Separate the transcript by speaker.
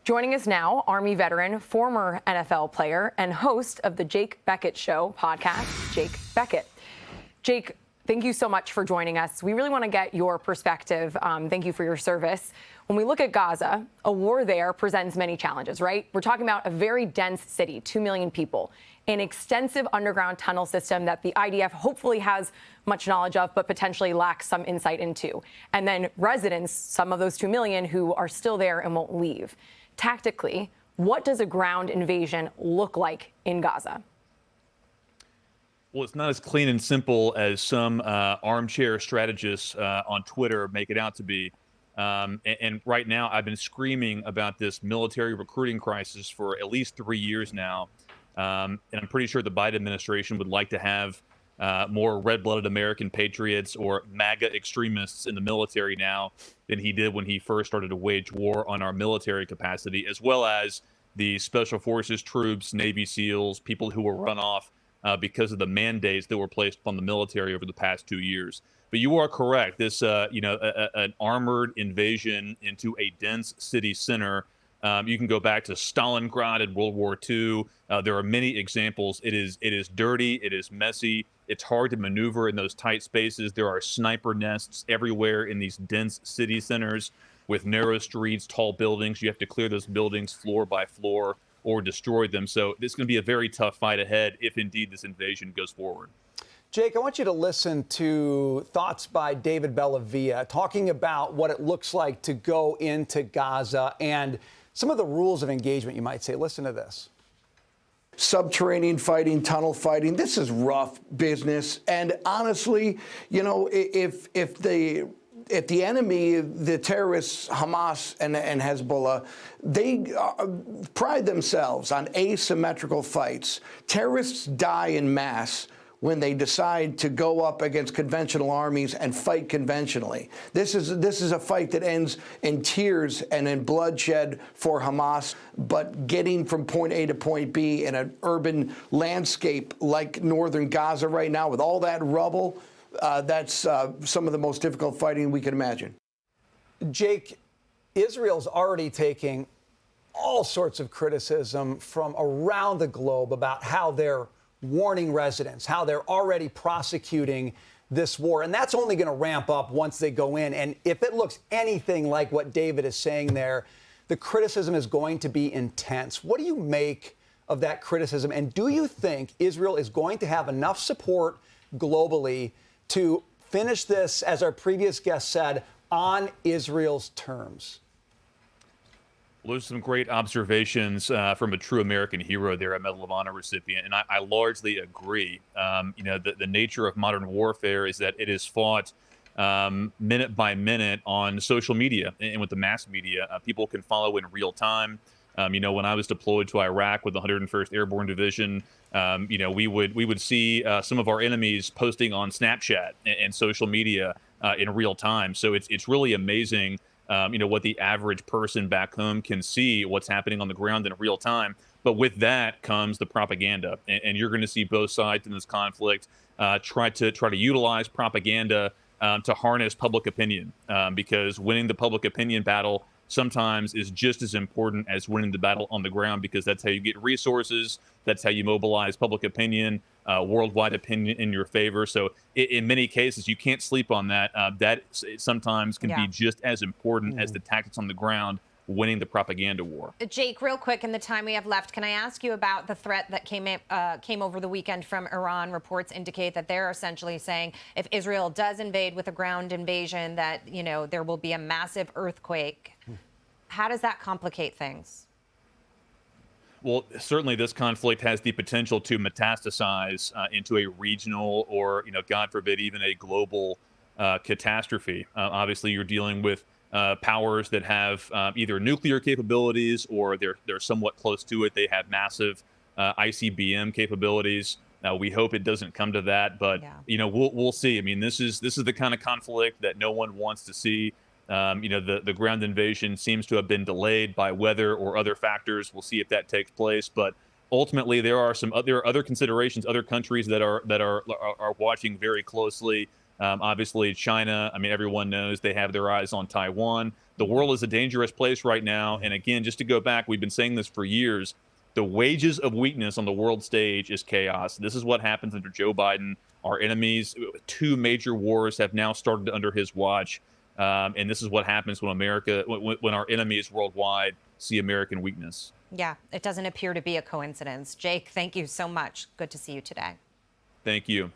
Speaker 1: Joining us now, Army veteran, former NFL player, and host of the Jake Bequette Show podcast, Jake Bequette. Jake, thank you so much for joining us. We really want to get your perspective. Thank you for your service. When we look at Gaza, a war there presents many challenges, right? We're talking about a very dense city, 2 million people, an extensive underground tunnel system that the IDF hopefully has much knowledge of, but potentially lacks some insight into. And then residents, some of those 2 million who are still there and won't leave. Tactically, what does a ground invasion look like in Gaza?
Speaker 2: Well, it's not as clean and simple as some armchair strategists on Twitter make it out to be. And right now, I've been screaming about this military recruiting crisis for at least 3 years now. And I'm pretty sure the Biden administration would like to have more red-blooded American patriots or MAGA extremists in the military now than he did when he first started to wage war on our military capacity, as well as the Special Forces troops, Navy SEALs, people who were run off because of the mandates that were placed upon the military over the past 2 years. But you are correct. This, an armored invasion into a dense city center. You can go back to Stalingrad in World War II. There are many examples. It is dirty. It is messy. It's hard to maneuver in those tight spaces. There are sniper nests everywhere in these dense city centers with narrow streets, tall buildings. You have to clear those buildings floor by floor or destroy them. So it's going to be a very tough fight ahead if indeed this invasion goes forward.
Speaker 3: Jake, I want you to listen to thoughts by David Bellavia talking about what it looks like to go into Gaza and some of the rules of engagement, you might say. Listen to this.
Speaker 4: Subterranean fighting, tunnel fighting, this is rough business. And honestly, you know, if the enemy, the terrorists, Hamas and Hezbollah, they pride themselves on asymmetrical fights. Terrorists die in mass when they decide to go up against conventional armies and fight conventionally. This is a fight that ends in tears and in bloodshed for Hamas, but getting from point A to point B in an urban landscape like northern Gaza right now with all that rubble, that's some of the most difficult fighting we can imagine.
Speaker 3: Jake, Israel's already taking all sorts of criticism from around the globe about how they're warning residents, how they're already prosecuting this war. And that's only going to ramp up once they go in. And if it looks anything like what David is saying there, the criticism is going to be intense. What do you make of that criticism? And do you think Israel is going to have enough support globally to finish this, as our previous guest said, on Israel's terms?
Speaker 2: Well, there's some great observations from a true American hero there, a Medal of Honor recipient, and I largely agree. The nature of modern warfare is that it is fought minute by minute on social media and with the mass media. People can follow in real time. When I was deployed to Iraq with the 101st Airborne Division, we would see some of our enemies posting on Snapchat and social media in real time. So it's really amazing. What the average person back home can see what's happening on the ground in real time. But with that comes the propaganda. And you're going to see both sides in this conflict try to utilize propaganda to harness public opinion, because winning the public opinion battle sometimes is just as important as winning the battle on the ground, because that's how you get resources. That's how you mobilize public opinion, worldwide opinion in your favor. So in many cases, you can't sleep on that. That sometimes can be just as important as the tactics on the ground, winning the propaganda war.
Speaker 5: Jake, real quick, in the time we have left, can I ask you about the threat that came over the weekend from Iran? Reports indicate that they're essentially saying if Israel does invade with a ground invasion, that, there will be a massive earthquake. How does that complicate things?
Speaker 2: Well, certainly this conflict has the potential to metastasize into a regional or, God forbid, even a global catastrophe. Obviously, you're dealing with powers that have either nuclear capabilities or they're somewhat close to it. They have massive ICBM capabilities. We hope it doesn't come to that, but we'll see. I mean, this is the kind of conflict that no one wants to see. The ground invasion seems to have been delayed by weather or other factors. We'll see if that takes place, but ultimately there are other considerations, other countries that are watching very closely. Obviously, China. I mean, everyone knows they have their eyes on Taiwan. The world is a dangerous place right now. And again, just to go back, we've been saying this for years. The wages of weakness on the world stage is chaos. This is what happens under Joe Biden. Our enemies, 2 major wars have now started under his watch. And this is what happens when when our enemies worldwide see American weakness.
Speaker 5: Yeah, it doesn't appear to be a coincidence. Jake, thank you so much. Good to see you today.
Speaker 2: Thank you.